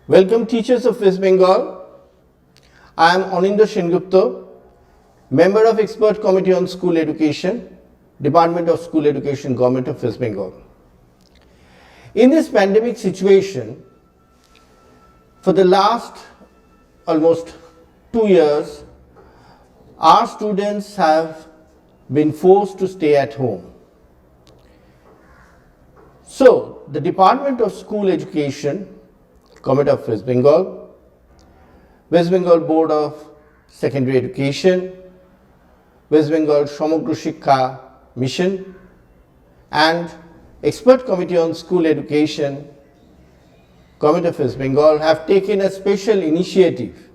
Welcome teachers of West Bengal. I am Anindya Sengupta, member of Expert Committee on School Education, Department of School Education, Government of West Bengal. In this pandemic situation, for the last almost 2 years, our students have been forced to stay at home. So, the Department of School Education, Government of West Bengal Board of Secondary Education, West Bengal Samogra Shiksha Mission, and Expert Committee on School Education, Government of West Bengal have taken a special initiative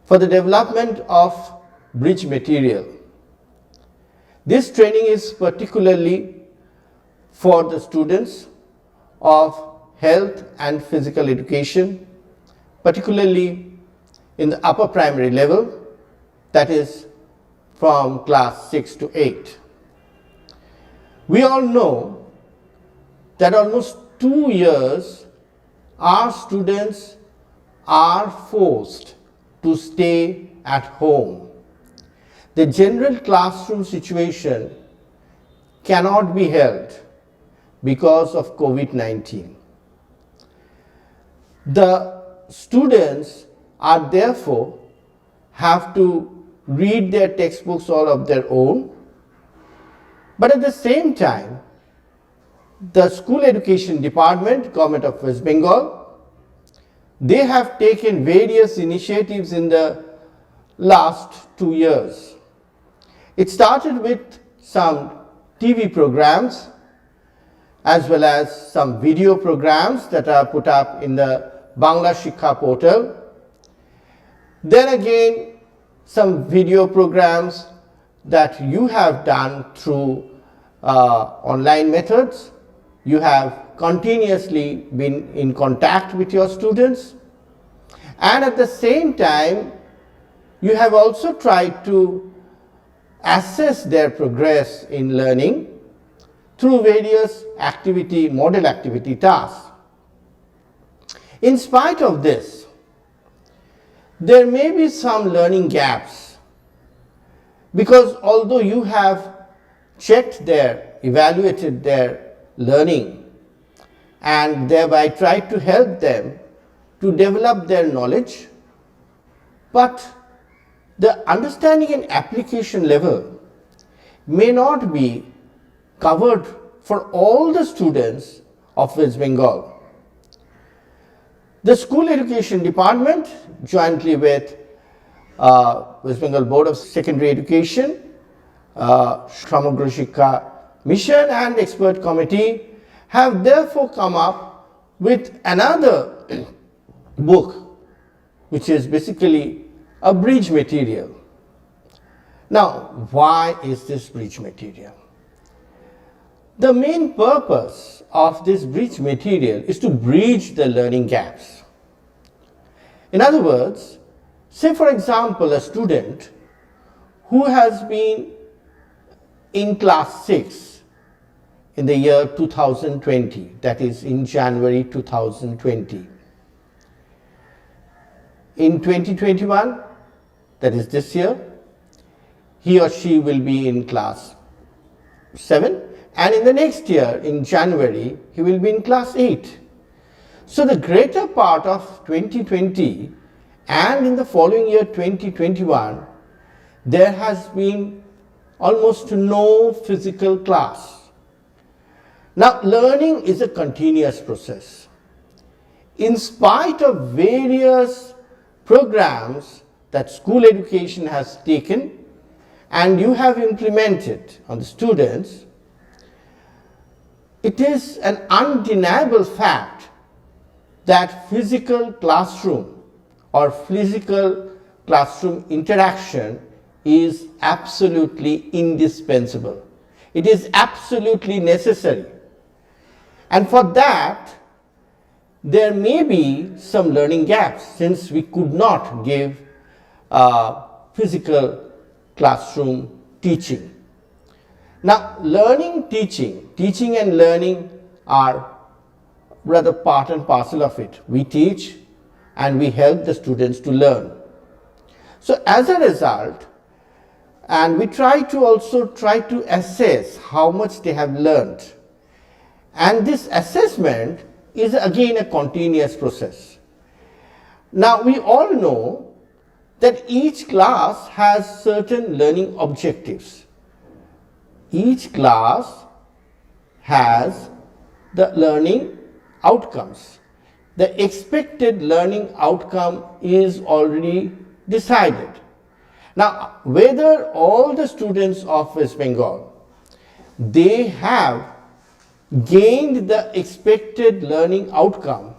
for the development of bridge material. This training is particularly for the students of health and physical education, particularly in the upper primary level, that is from class 6 to 8. We all know that almost 2 years our students are forced to stay at home. The general classroom situation cannot be held because of COVID-19. The students are therefore have to read their textbooks all of their own, but at the same time, the School Education Department, Government of West Bengal, they have taken various initiatives in the last 2 years. It started with some TV programs as well as some video programs that are put up in the Bangla Shiksha portal. Then again, some video programs that you have done through online methods. You have continuously been in contact with your students, and at the same time, you have also tried to assess their progress in learning through various model activity tasks. In spite of this, there may be some learning gaps, because although you have evaluated their learning and thereby tried to help them to develop their knowledge, but the understanding and application level may not be covered for all the students of West Bengal. The School Education Department, jointly with West Bengal Board of Secondary Education, Samogra Shiksha Mission and Expert Committee, have therefore come up with another book, which is basically a bridge material. Now, why is this bridge material? The main purpose of this bridge material is to bridge the learning gaps. In other words, say for example a student who has been in class 6 in the year 2020, that is in January 2020. In 2021, that is this year, he or she will be in class 7, and in the next year, in January, he will be in class 8. So the greater part of 2020 and in the following year 2021, there has been almost no physical class. Now, learning is a continuous process. In spite of various programs that school education has taken and you have implemented on the students, it is an undeniable fact that physical classroom or physical classroom interaction is absolutely indispensable. It is absolutely necessary. And for that, there may be some learning gaps, since we could not give physical classroom teaching. Now, teaching and learning are rather part and parcel of it. We teach and we help the students to learn. So as a result, and we try to assess how much they have learned. And this assessment is again a continuous process. Now we all know that each class has certain learning objectives. Each class has the learning outcomes. The expected learning outcome is already decided. Now, whether all the students of West Bengal, they have gained the expected learning outcome,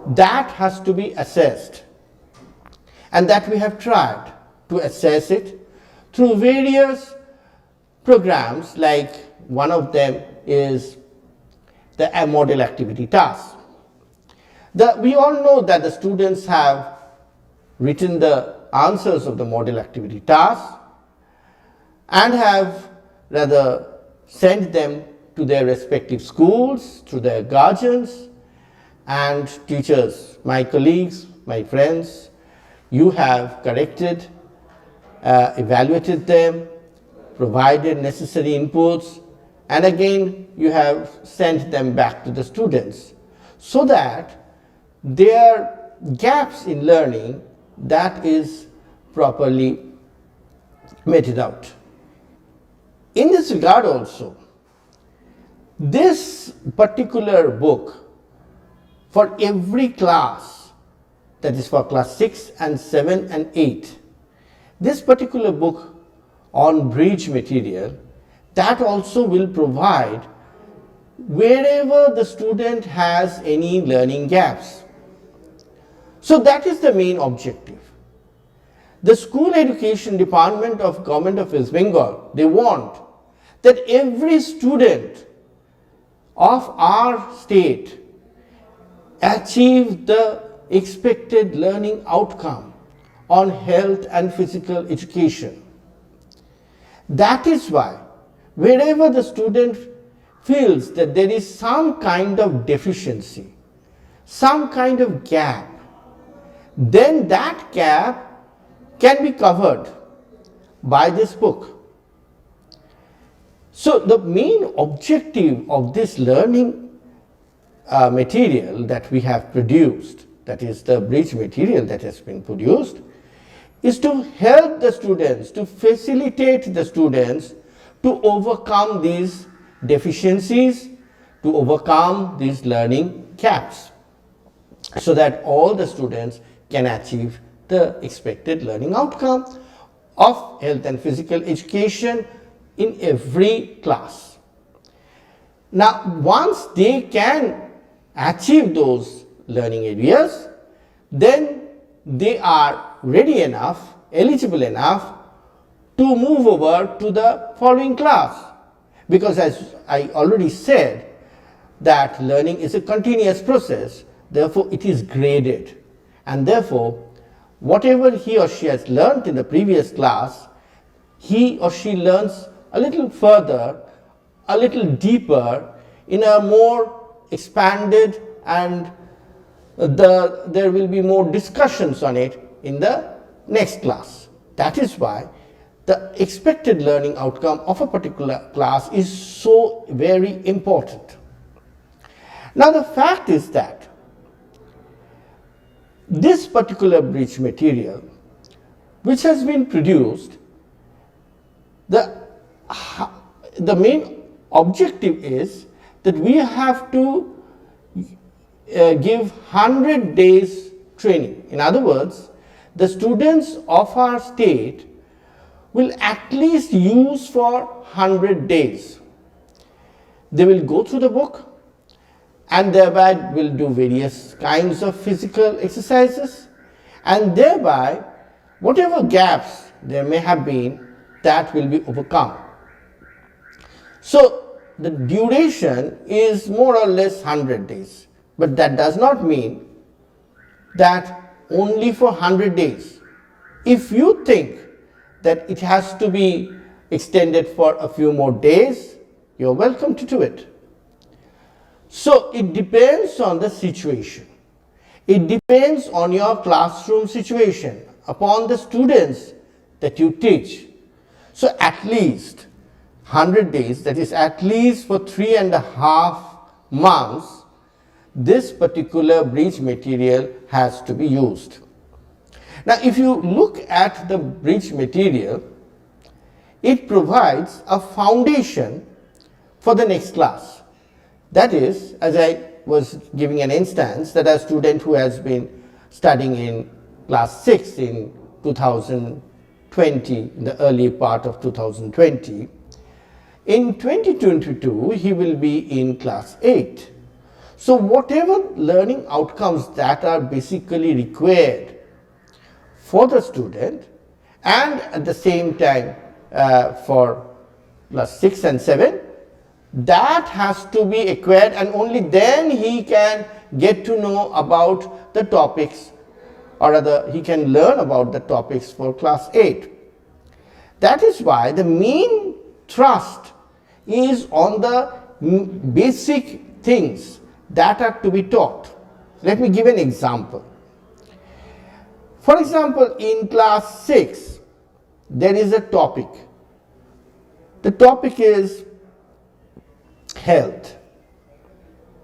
that has to be assessed. And that we have tried to assess it through various programs, like one of them is the model activity task. We all know that the students have written the answers of the model activity task and have rather sent them to their respective schools, to their guardians and teachers. My colleagues, my friends, you have corrected, evaluated them, provided necessary inputs, and again you have sent them back to the students so that their gaps in learning, that is properly meted out. In this regard also, this particular book for every class, that is for class 6 and 7 and 8, this particular book on bridge material, that also will provide wherever the student has any learning gaps. So that is the main objective. The School Education Department of Government of West Bengal, they want that every student of our state achieve the expected learning outcome on health and physical education. That is why wherever the student feels that there is some kind of deficiency, some kind of gap, then that gap can be covered by this book. So the main objective of this learning material that we have produced, that is the bridge material that has been produced, is to help the students, to facilitate the students to overcome these deficiencies, to overcome these learning gaps, so that all the students can achieve the expected learning outcome of health and physical education in every class. Now, once they can achieve those learning areas, then they are ready enough, eligible enough to move over to the following class. Because as I already said, that learning is a continuous process, therefore it is graded, and therefore whatever he or she has learnt in the previous class, he or she learns a little further, a little deeper, in a more expanded, and there will be more discussions on it in the next class. That is why the expected learning outcome of a particular class is so very important. Now the fact is that this particular bridge material which has been produced, the main objective is that we have to give 100 days training. In other words, the students of our state will at least use for 100 days. They will go through the book and thereby will do various kinds of physical exercises, and thereby whatever gaps there may have been, that will be overcome. So the duration is more or less 100 days, but that does not mean that only for 100 days. If you think that it has to be extended for a few more days, you're welcome to do it. So it depends on the situation. It depends on your classroom situation, upon the students that you teach. So at least 100 days, that is at least for 3.5 months, this particular bridge material has to be used. Now if you look at the bridge material, it provides a foundation for the next class. That is, as I was giving an instance, that a student who has been studying in class 6 in 2020, in the early part of 2020, in 2022 he will be in class 8. So whatever learning outcomes that are basically required for the student, and at the same time for class 6 and 7, that has to be acquired, and only then he can get to know about the topics, or rather he can learn about the topics for class 8. That is why the main thrust is on the basic things that are to be taught. Let me give an example. For example, in class 6, there is a topic. The topic is health.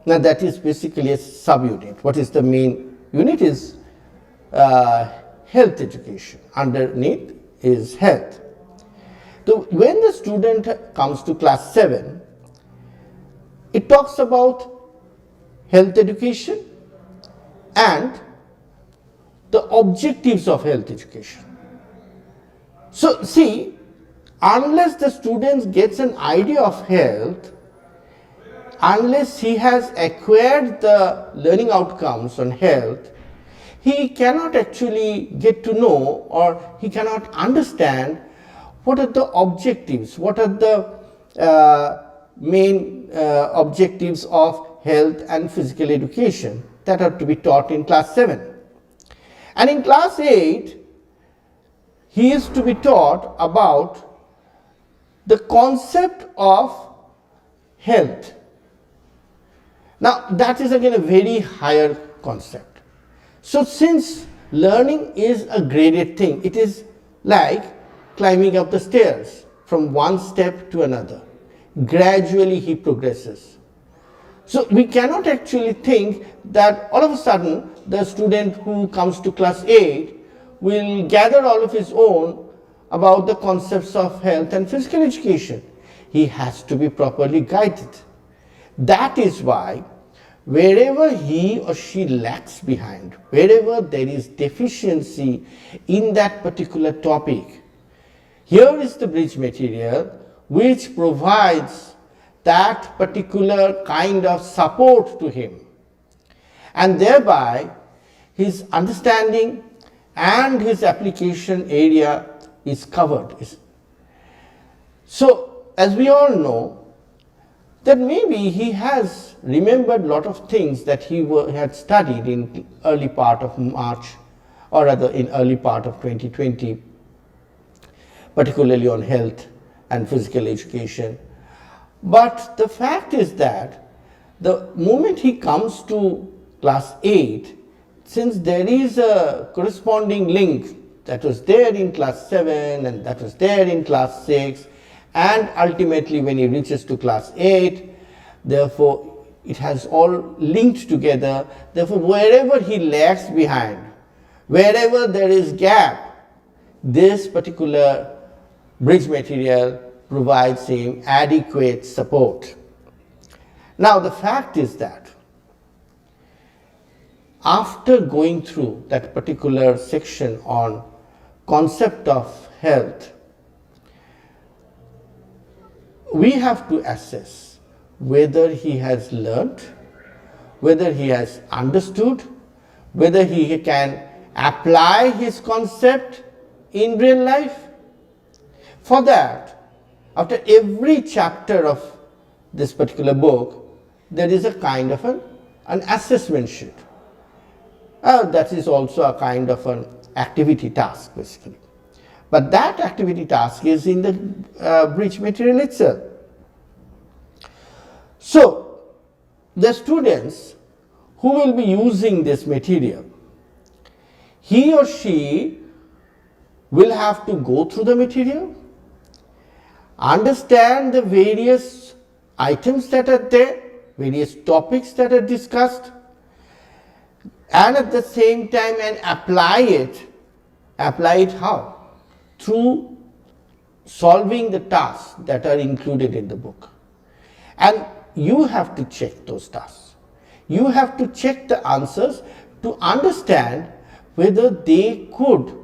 Now that is basically a subunit. What is the main unit is health education. Underneath is health. So when the student comes to class 7, it talks about health education and the objectives of health education. So see, unless the student gets an idea of health, unless he has acquired the learning outcomes on health, he cannot actually get to know, or he cannot understand what are the objectives, what are the main objectives of health and physical education that are to be taught in class 7. And in class 8, he is to be taught about the concept of health. Now that is again a very higher concept. So since learning is a graded thing, it is like climbing up the stairs from one step to another. Gradually he progresses. So we cannot actually think that all of a sudden the student who comes to class 8 will gather all of his own about the concepts of health and physical education. He has to be properly guided. That is why wherever he or she lags behind, wherever there is deficiency in that particular topic, here is the bridge material which provides that particular kind of support to him, and thereby his understanding and his application area is covered. So as we all know, that maybe he has remembered a lot of things that he had studied in early part of March, or rather in early part of 2020, particularly on health and physical education. But the fact is that the moment he comes to class 8, since there is a corresponding link that was there in class 7 and that was there in class 6, and ultimately when he reaches to class 8, therefore it has all linked together. Therefore wherever he lags behind, wherever there is gap, this particular bridge material provides him adequate support. Now the fact is that after going through that particular section on concept of health, we have to assess whether he has learnt, whether he has understood, whether he can apply his concept in real life. For that, after every chapter of this particular book, there is a kind of an assessment sheet. That is also a kind of an activity task basically. But that activity task is in the bridge material itself. So the students who will be using this material, he or she will have to go through the material, understand the various items that are there, various topics that are discussed, and at the same time and apply it. Apply it how? Through solving the tasks that are included in the book. And you have to check those tasks. You have to check the answers to understand whether they could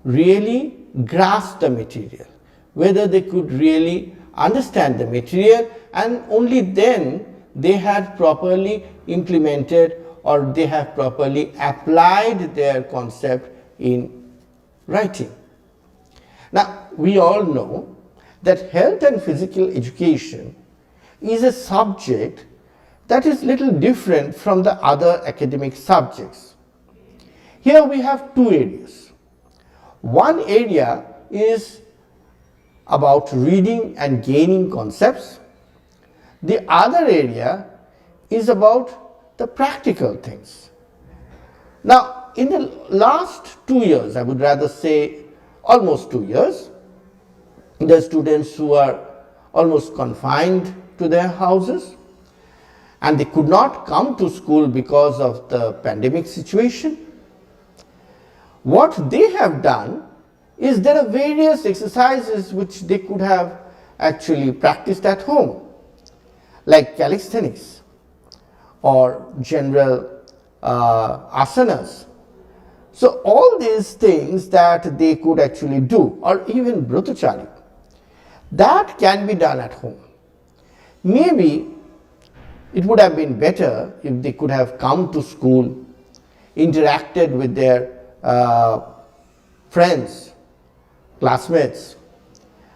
really grasp the material, whether they could really understand the material, and only then they had properly implemented or they have properly applied their concept in writing. Now, we all know that health and physical education is a subject that is little different from the other academic subjects. Here we have two areas. One area is about reading and gaining concepts. The other area is about the practical things. Now, in the last 2 years, I would rather say almost 2 years, the students who are almost confined to their houses and they could not come to school because of the pandemic situation, what they have done is there are various exercises which they could have actually practiced at home, like calisthenics or general asanas. So all these things that they could actually do, or even brahmachari, that can be done at home. Maybe it would have been better if they could have come to school, interacted with their friends, classmates,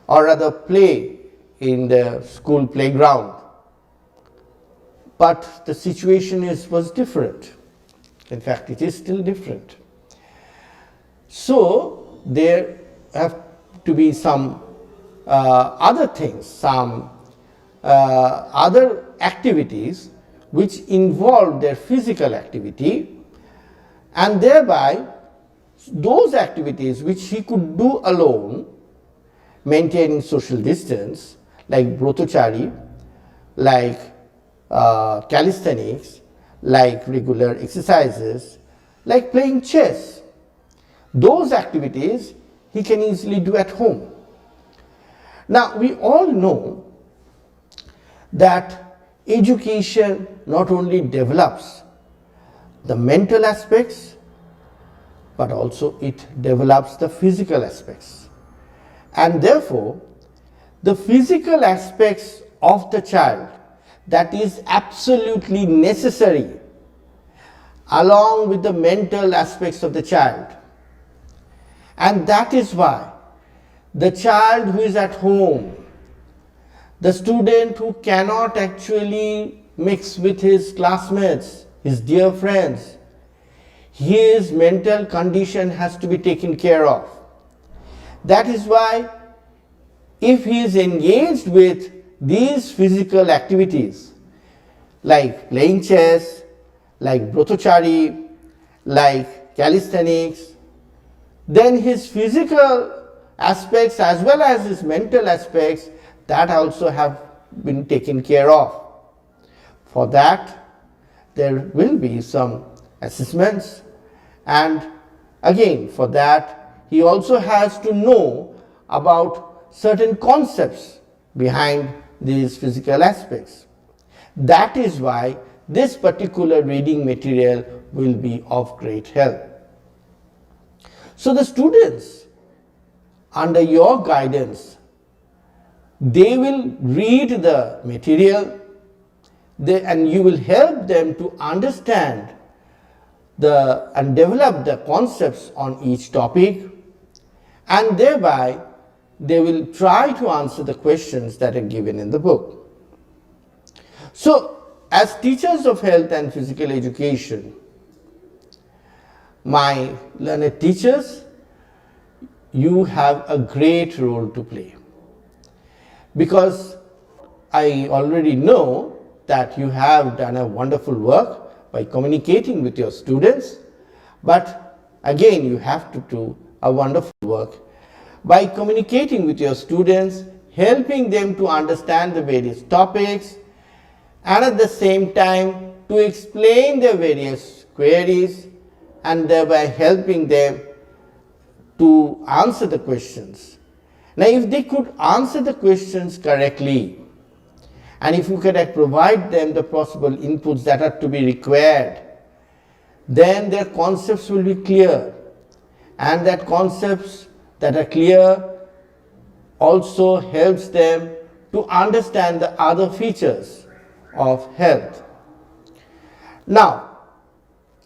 or rather play in the school playground. But the situation was different. In fact, it is still different. So there have to be some other things, some other activities which involve their physical activity, and thereby those activities which he could do alone, maintaining social distance, like brahmachari, like calisthenics, like regular exercises, like playing chess. Those activities he can easily do at home. Now, we all know that education not only develops the mental aspects, but also it develops the physical aspects. And therefore, the physical aspects of the child that is absolutely necessary along with the mental aspects of the child. And that is why the child who is at home, the student who cannot actually mix with his classmates, his dear friends, his mental condition has to be taken care of. That is why if he is engaged with these physical activities like playing chess, like brahmachari, like calisthenics, then his physical aspects as well as his mental aspects, that also have been taken care of. For that, there will be some assessments, and again for that he also has to know about certain concepts behind these physical aspects. That is why this particular reading material will be of great help. So the students, under your guidance, they will read the material and you will help them to understand and develop the concepts on each topic, and thereby they will try to answer the questions that are given in the book. So, as teachers of health and physical education, my learned teachers, you have a great role to play, because I already know that you have done a wonderful work by communicating with your students, but again you have to do a wonderful work by communicating with your students, helping them to understand the various topics, and at the same time to explain their various queries, and thereby helping them to answer the questions. Now, if they could answer the questions correctly, and if you could provide them the possible inputs that are to be required, then their concepts will be clear, and that concepts that are clear also helps them to understand the other features of health. Now,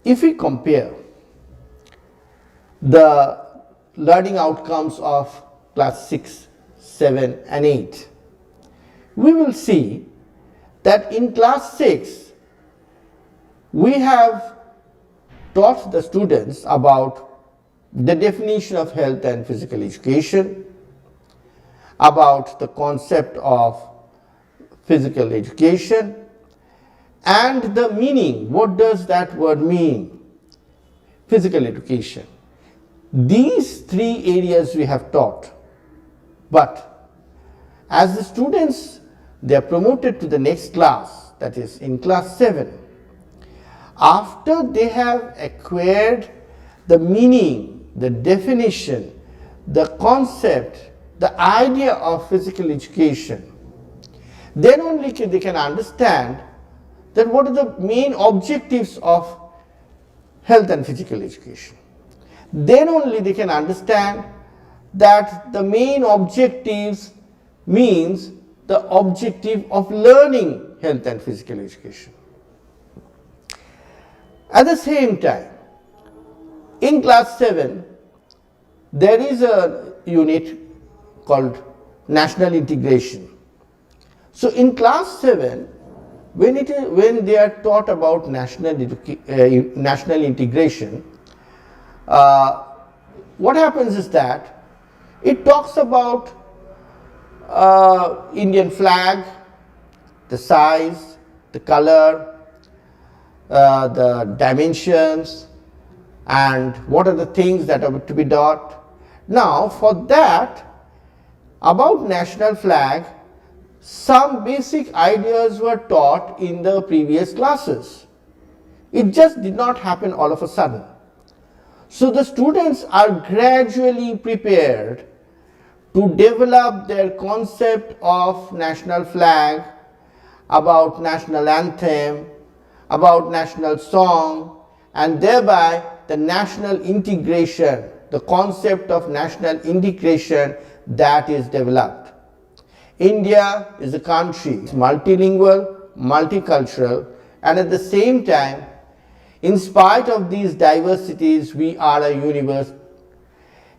if we compare the learning outcomes of class 6, 7 and 8, we will see that in class 6 we have taught the students about the definition of health and physical education, about the concept of physical education, and the meaning. What does that word mean? Physical education. These three areas we have taught, but as the students, they are promoted to the next class, that is in class 7, after they have acquired the meaning, the definition, the concept, the idea of physical education, then only they can understand that what are the main objectives of health and physical education. Then only they can understand that the main objectives means the objective of learning health and physical education. At the same time, in class 7, there is a unit called national integration. So in class 7, when they are taught about national integration, what happens is that it talks about Indian flag, the size, the color, the dimensions, and what are the things that are to be taught. Now, for that, about national flag, some basic ideas were taught in the previous classes. It just did not happen all of a sudden. So the students are gradually prepared to develop their concept of national flag, about national anthem, about national song, and thereby the national integration, the concept of national integration that is developed. India is a country, multilingual, multicultural, and at the same time, in spite of these diversities, we are a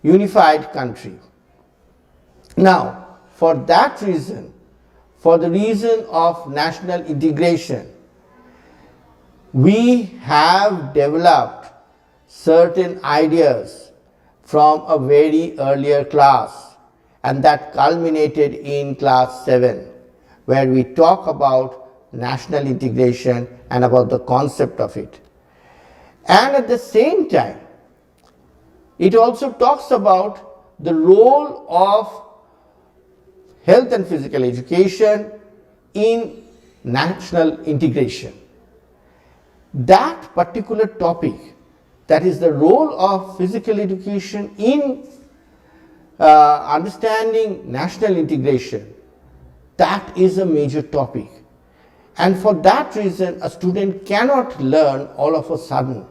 unified country. Now, for that reason, for the reason of national integration, we have developed certain ideas from a very earlier class, and that culminated in class 7, where we talk about national integration and about the concept of it. And at the same time, it also talks about the role of health and physical education in national integration. That particular topic, that is the role of physical education in understanding national integration, that is a major topic. And for that reason, a student cannot learn all of a sudden.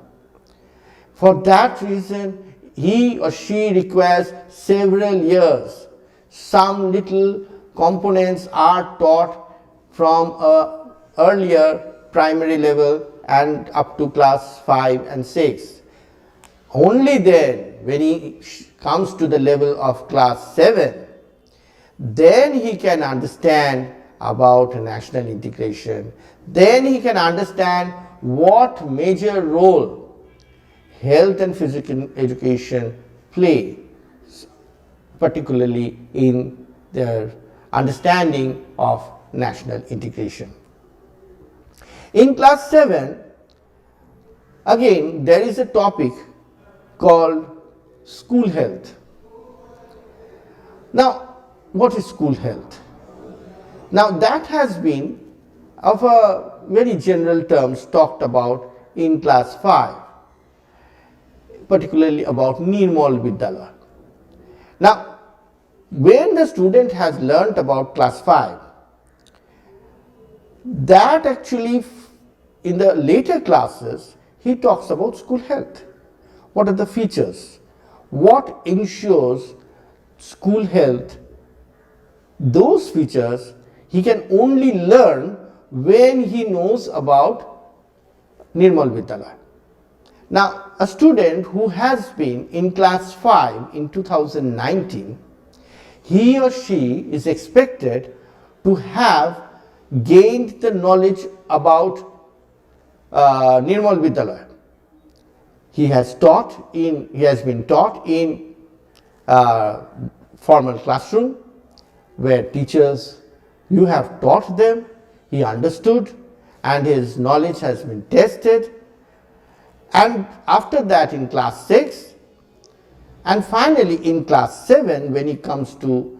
For that reason, he or she requires several years. Some little components are taught from a earlier primary level and up to class 5 and 6. Only then, when he comes to the level of class 7, then he can understand about national integration. Then he can understand what major role health and physical education play, particularly in their understanding of national integration. In class 7, again there is a topic called school health. Now, what is school health? Now, that has been of a very general terms talked about in class 5, particularly about Nirmal Vidyalaya. Now, when the student has learnt about class 5, that actually in the later classes he talks about school health. What are the features? What ensures school health? Those features he can only learn when he knows about Nirmal Vidyalaya. Now, a student who has been in class 5 in 2019, he or she is expected to have gained the knowledge about Nirmal Vidyalaya. He has been taught in formal classroom where teachers, you have taught them, he understood and his knowledge has been tested. And after that in class 6 and finally in class 7 when he comes to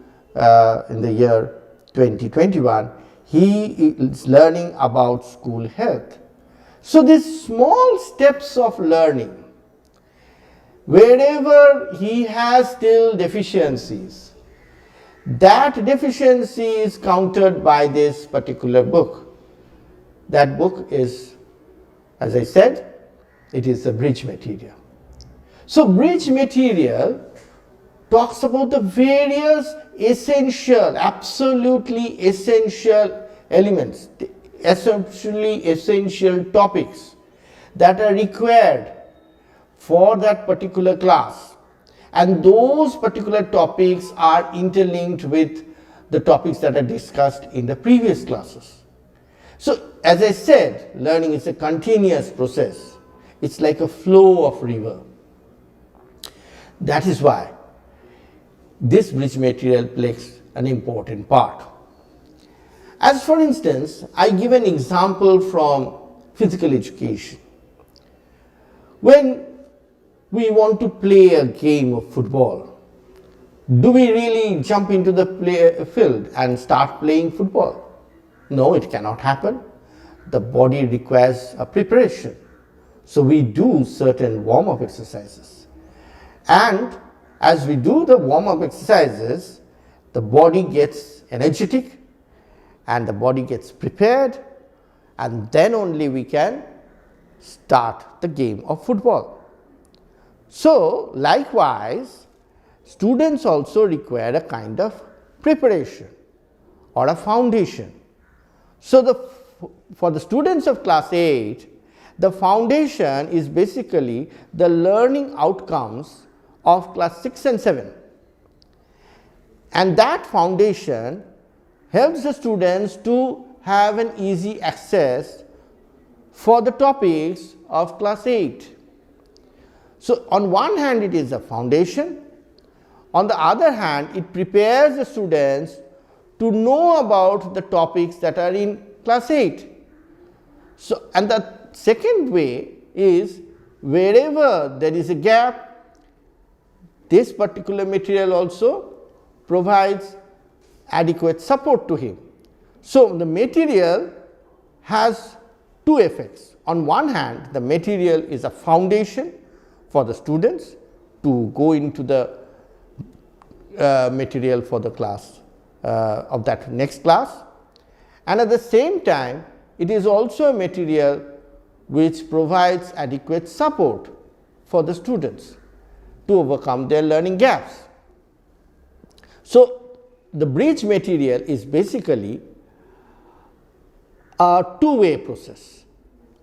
in the year 2021, he is learning about school health. So these small steps of learning, wherever he has still deficiencies, that deficiency is countered by this particular book. That book is, as I said, it is a bridge material. So bridge material talks about the various essential, absolutely essential elements, essentially essential topics that are required for that particular class. And those particular topics are interlinked with the topics that are discussed in the previous classes. So as I said, learning is a continuous process. It's like a flow of river. That is why this bridge material plays an important part. As for instance, I give an example from physical education. When we want to play a game of football, do we really jump into the field and start playing football? No, it cannot happen. The body requires a preparation. So we do certain warm-up exercises. And as we do the warm-up exercises, the body gets energetic and the body gets prepared, and then only we can start the game of football. So likewise, students also require a kind of preparation or a foundation. So for the students of class 8, the foundation is basically the learning outcomes of class 6 and 7. And that foundation helps the students to have an easy access for the topics of class 8. So on one hand it is a foundation, on the other hand it prepares the students to know about the topics that are in class 8. So, and the second way is wherever there is a gap, this particular material also provides adequate support to him. So, the material has two effects. On one hand, the material is a foundation for the students to go into the material for the class of that next class, and at the same time it is also a material which provides adequate support for the students to overcome their learning gaps. So, the bridge material is basically a two-way process.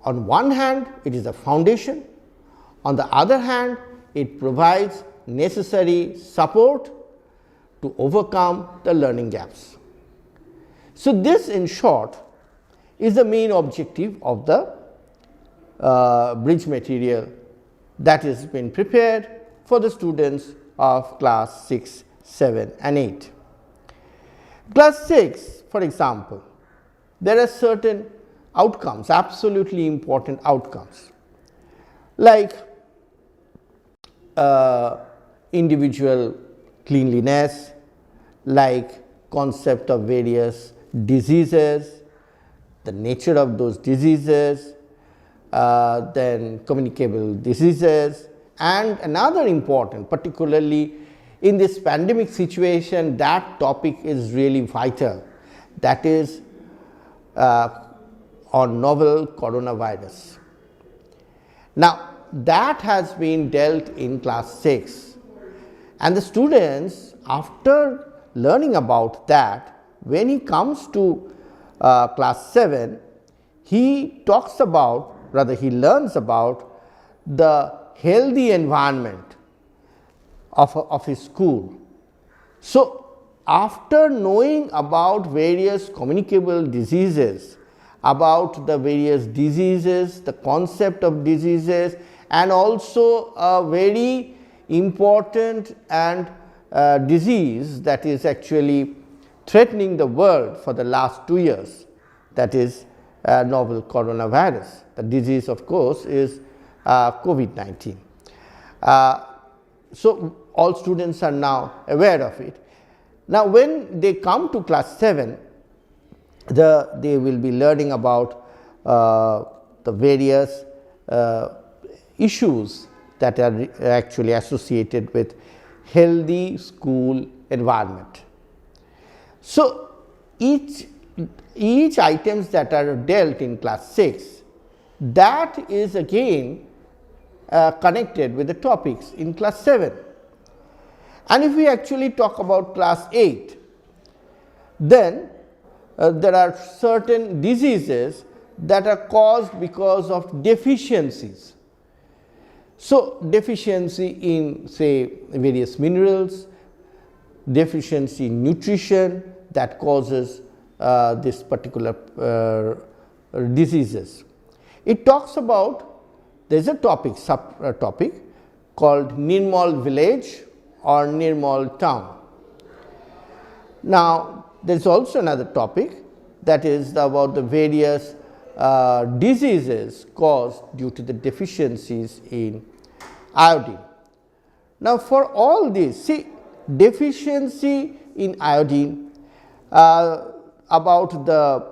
On one hand, it is a foundation. On the other hand, it provides necessary support to overcome the learning gaps. So, this in short is the main objective of the bridge material that has been prepared for the students of class 6, 7 and 8. Class 6, for example, there are certain outcomes, absolutely important outcomes, like individual cleanliness, like concept of various diseases, the nature of those diseases, then communicable diseases, and another important, particularly in this pandemic situation, that topic is really vital, that is on novel coronavirus. Now, that has been dealt in class 6, and the students, after learning about that, when he comes to class 7, he talks about, rather he learns about the healthy environment of his school. So, after knowing about various communicable diseases, about the various diseases, the concept of diseases, and also a very important and disease that is actually threatening the world for the last 2 years, that is novel coronavirus. The disease, of course, is COVID-19. So, all students are now aware of it. Now, when they come to class 7, they will be learning about the various issues that are actually associated with healthy school environment. So, each items that are dealt in class 6, that is again connected with the topics in class 7. And if we actually talk about class 8, then there are certain diseases that are caused because of deficiencies. So, deficiency in, say, various minerals, deficiency in nutrition that causes this particular diseases. It talks about, there is a topic, subtopic called Nirmal village or Nirmal town. Now, there is also another topic, that is about the various diseases caused due to the deficiencies in iodine. Now, for all this, see, deficiency in iodine, about the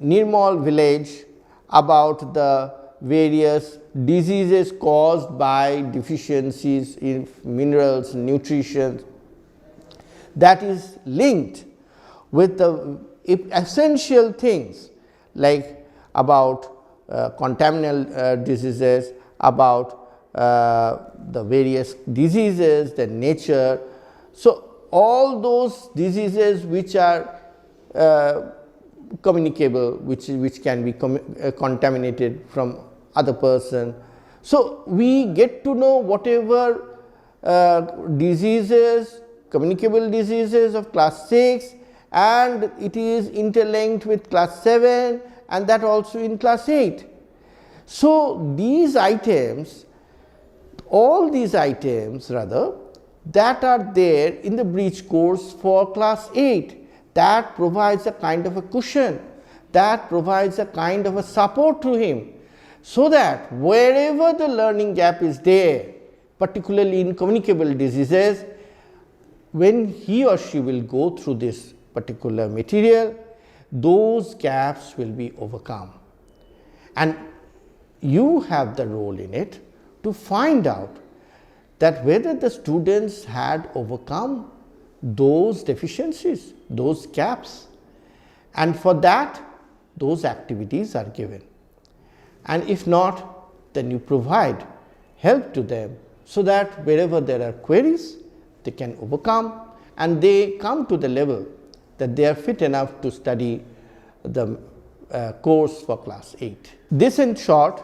Nirmal village, about the various diseases caused by deficiencies in minerals, nutrition, that is linked with the essential things like about contaminal diseases, about the various diseases, the nature. So, all those diseases which are communicable, which can be contaminated from other person. So, we get to know whatever diseases, communicable diseases of class 6, and it is interlinked with class 7 and that also in class 8. So, these items, all these items rather, that are there in the breach course for class 8, that provides a kind of a cushion, that provides a kind of a support to him, so that wherever the learning gap is there, particularly in communicable diseases, when he or she will go through this particular material, those gaps will be overcome. And you have the role in it to find out that whether the students had overcome those deficiencies, those gaps, and for that those activities are given. And if not, then you provide help to them, so that wherever there are queries, they can overcome and they come to the level that they are fit enough to study the course for class 8. This in short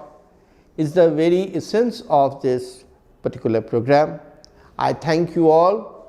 is the very essence of this particular program. I thank you all